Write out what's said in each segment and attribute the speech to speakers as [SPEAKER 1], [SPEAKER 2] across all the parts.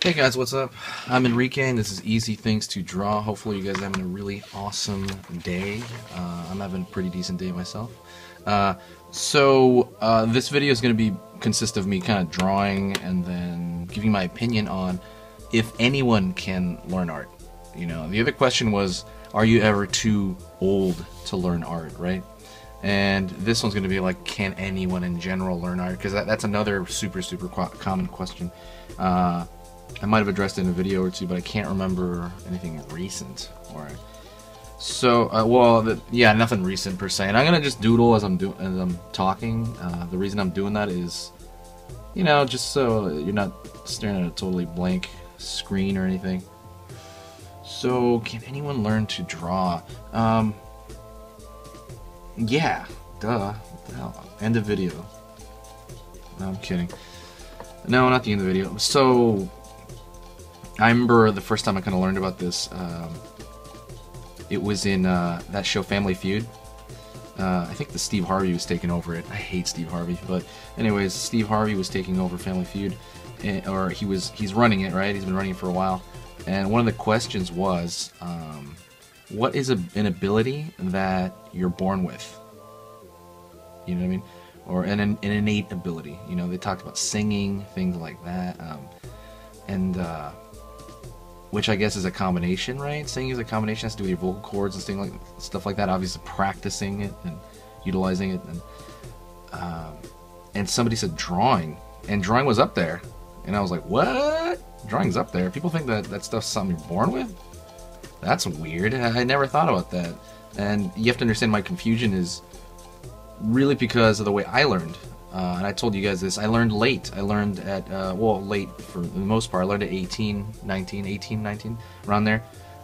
[SPEAKER 1] Hey guys, what's up? I'm Enrique and this is Easy Things to Draw. Hopefully you guys are having a really awesome day. I'm having a pretty decent day myself. This video is going to consist of me kind of drawing and then giving my opinion on if anyone can learn art. You know, the other question was, are you ever too old to learn art, right? And this one's going to be like, can anyone in general learn art? Because that's another super common question. I might have addressed it in a video or two, but I can't remember anything recent. Alright. So, yeah, nothing recent per se. And I'm gonna just doodle as I'm talking. The reason I'm doing that is, you know, just so you're not staring at a totally blank screen or anything. So, can anyone learn to draw? Yeah, duh. What the hell? End of video. No, I'm kidding. No, not the end of the video. So, I remember the first time I kind of learned about this, it was in that show Family Feud. I think the Steve Harvey was taking over it. I hate Steve Harvey, but anyways, Steve Harvey was taking over Family Feud, or he's running it, right? He's been running it for a while. And one of the questions was, what is an ability that you're born with? You know what I mean? Or an innate ability. You know, they talked about singing, things like that, which I guess is a combination, right? Singing is a combination, has to do with your vocal cords and stuff like that. Obviously, practicing it and utilizing it, and somebody said drawing, and drawing was up there, and I was like, what? Drawing's up there? People think that stuff's something you're born with? That's weird. I never thought about that. And you have to understand my confusion is really because of the way I learned. And I told you guys this, I learned late. I learned at, late for the most part. I learned at 18, 19, around there.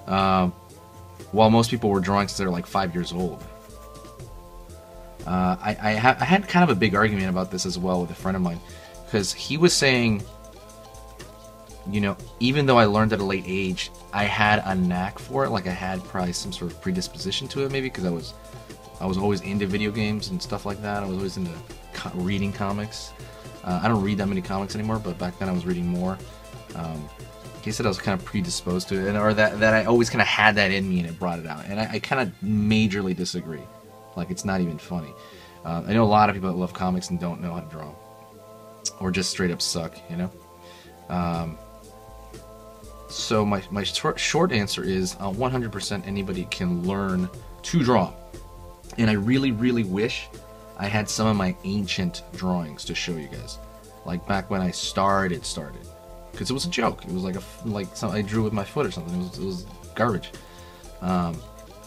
[SPEAKER 1] While most people were drawing since they're like 5 years old. I had kind of a big argument about this as well with a friend of mine. Because he was saying, you know, even though I learned at a late age, I had a knack for it. Like I had probably some sort of predisposition to it maybe, because I was always into video games and stuff like that. I was always into reading comics. I don't read that many comics anymore, but back then I was reading more. He said I was kind of predisposed to it, or that I always kind of had that in me and it brought it out. And I kind of majorly disagree. Like, it's not even funny. I know a lot of people that love comics and don't know how to draw. Or just straight up suck, you know? So my short answer is 100% anybody can learn to draw. And I really wish I had some of my ancient drawings to show you guys, like back when I started, because it was a joke. It was like something I drew with my foot or something. It was garbage. But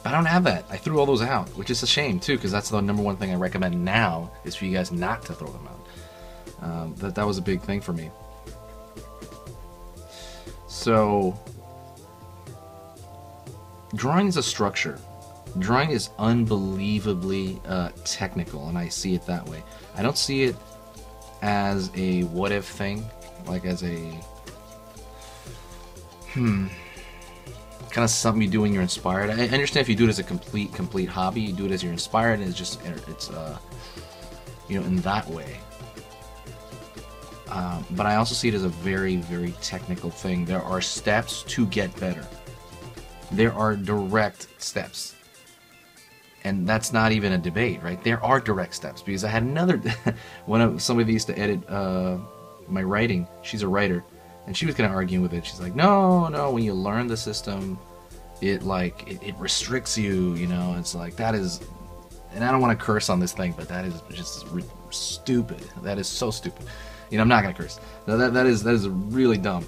[SPEAKER 1] I don't have that. I threw all those out, which is a shame too, because that's the #1 thing I recommend now is for you guys not to throw them out. That was a big thing for me. So, drawing is a structure. Drawing is unbelievably technical, and I see it that way. I don't see it as a what-if thing, like as a kind of something you do when you're inspired. I understand if you do it as a complete hobby, you do it as you're inspired, and it's you know, in that way. But I also see it as a very technical thing. There are steps to get better. There are direct steps. And that's not even a debate, right? There are direct steps, because I had another somebody used to edit my writing. She's a writer, and she was kind of arguing with it. She's like, no, when you learn the system, it restricts you. You know, it's like that is, and I don't want to curse on this thing, but that is just stupid. That is so stupid. You know, I'm not gonna curse. No, that is really dumb.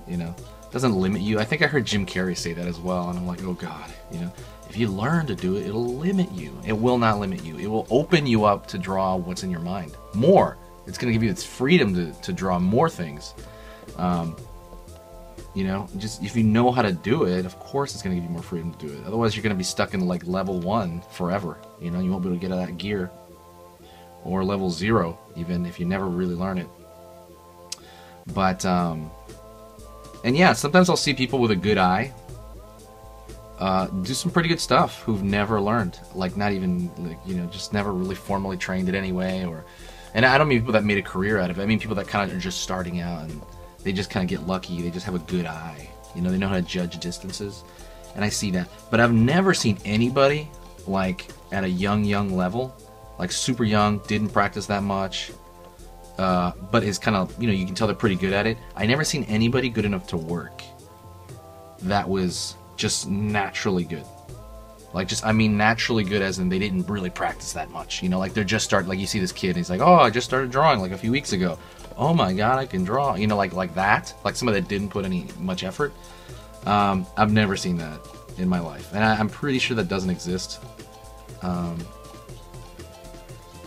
[SPEAKER 1] You know, it doesn't limit you. I think I heard Jim Carrey say that as well, and I'm like, oh God, you know. If you learn to do it, it'll limit you. It will not limit you. It will open you up to draw what's in your mind. More. It's going to give you its freedom to draw more things. You know, just if you know how to do it, of course it's going to give you more freedom to do it. Otherwise, you're going to be stuck in like level 1 forever. You know, you won't be able to get out of that gear. Or level 0, even, if you never really learn it. But, and yeah, sometimes I'll see people with a good eye do some pretty good stuff who've never learned, like not even, like, you know, just never really formally trained it anyway, or, and I don't mean people that made a career out of it. I mean people that kind of are just starting out and They just kind of get lucky. They just have a good eye. You know, they know how to judge distances. And I see that. But I've never seen anybody, like, at a young level, like super young, didn't practice that much, but is kind of, you know, you can tell they're pretty good at it. I never seen anybody good enough to work that was just naturally good. Like, just, I mean, naturally good as in they didn't really practice that much. You know, like, they're just starting, like, you see this kid, and he's like, oh, I just started drawing, like, a few weeks ago. Oh, my God, I can draw. You know, like that. Like, somebody that didn't put any much effort. I've never seen that in my life. And I'm pretty sure that doesn't exist. But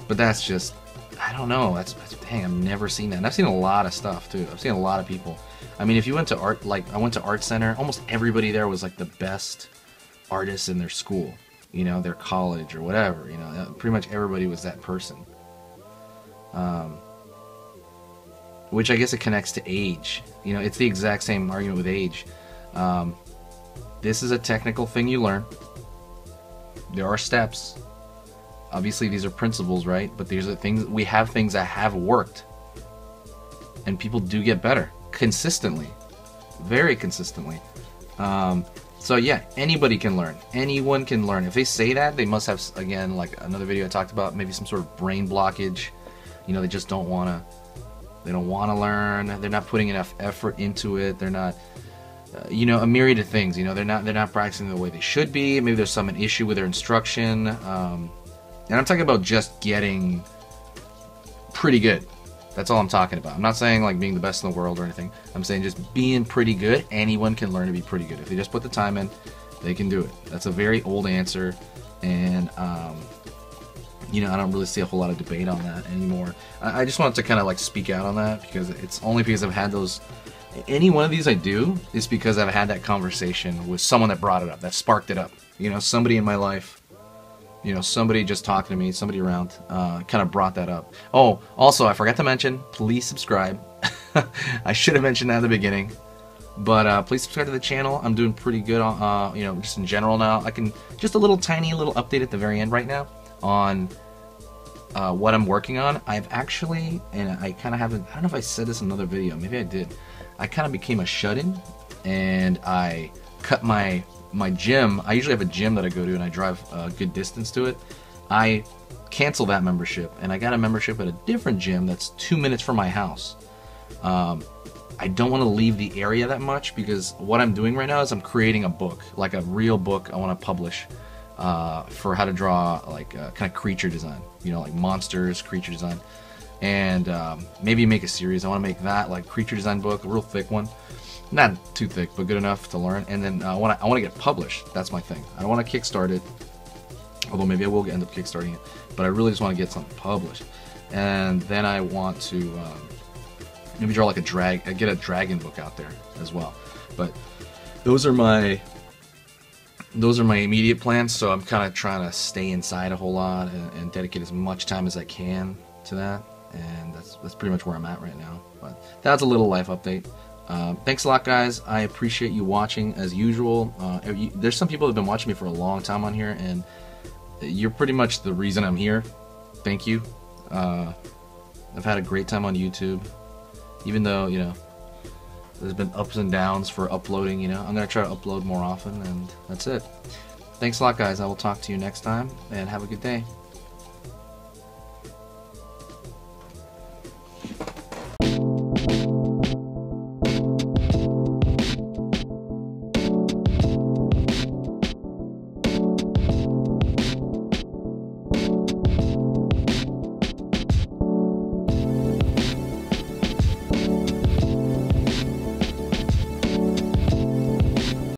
[SPEAKER 1] that's just, I don't know. That's dang, I've never seen that. And I've seen a lot of stuff, too. I've seen a lot of people. I mean, if you went to art, like, I went to Art Center, almost everybody there was, like, the best artists in their school, you know, their college or whatever, you know, pretty much everybody was that person. Which I guess it connects to age. You know, it's the exact same argument with age. This is a technical thing you learn. There are steps. Obviously, these are principles, right? But these are things, we have things that have worked. And people do get better. Consistently. Very consistently. So yeah, anybody can learn. Anyone can learn. If they say that, they must have, again, like another video I talked about, maybe some sort of brain blockage. You know, they just don't want to, they don't want to learn. They're not putting enough effort into it. They're not, you know, a myriad of things. You know, they're not practicing the way they should be. Maybe there's some issue with their instruction. And I'm talking about just getting pretty good. That's all I'm talking about. I'm not saying like being the best in the world or anything. I'm saying just being pretty good. Anyone can learn to be pretty good. If they just put the time in, they can do it. That's a very old answer. And, you know, I don't really see a whole lot of debate on that anymore. I just wanted to kind of like speak out on that because it's only because I've had those. Any one of these I do is because I've had that conversation with someone that brought it up, that sparked it up. You know, somebody in my life. You know, somebody just talking to me, somebody around, kind of brought that up. Oh, also, I forgot to mention, please subscribe. I should have mentioned that at the beginning. But please subscribe to the channel. I'm doing pretty good, you know, just in general now. I can, just a little tiny little update at the very end right now on what I'm working on. I've actually, and I kind of haven't, I don't know if I said this in another video, maybe I did. I kind of became a shut-in, and I cut my gym. I usually have a gym that I go to and I drive a good distance to it. I canceled that membership and I got a membership at a different gym that's 2 minutes from my house. I don't want to leave the area that much because what I'm doing right now is I'm creating a book, like a real book I want to publish for how to draw like kind of creature design, you know, like monsters, creature design, and maybe make a series. I want to make that like creature design book, a real thick one. Not too thick, but good enough to learn. And then I want to get published. That's my thing. I don't want to kickstart it, although maybe I will end up kickstarting it. But I really just want to get something published. And then I want to maybe draw like get a dragon book out there as well. But those are my immediate plans. So I'm kind of trying to stay inside a whole lot and dedicate as much time as I can to that. And that's pretty much where I'm at right now. But that's a little life update. Thanks a lot, guys. I appreciate you watching as usual. There's some people that have been watching me for a long time on here, and you're pretty much the reason I'm here. Thank you. I've had a great time on YouTube, even though, you know, there's been ups and downs for uploading. You know, I'm gonna try to upload more often, and that's it. Thanks a lot, guys. I will talk to you next time, and have a good day.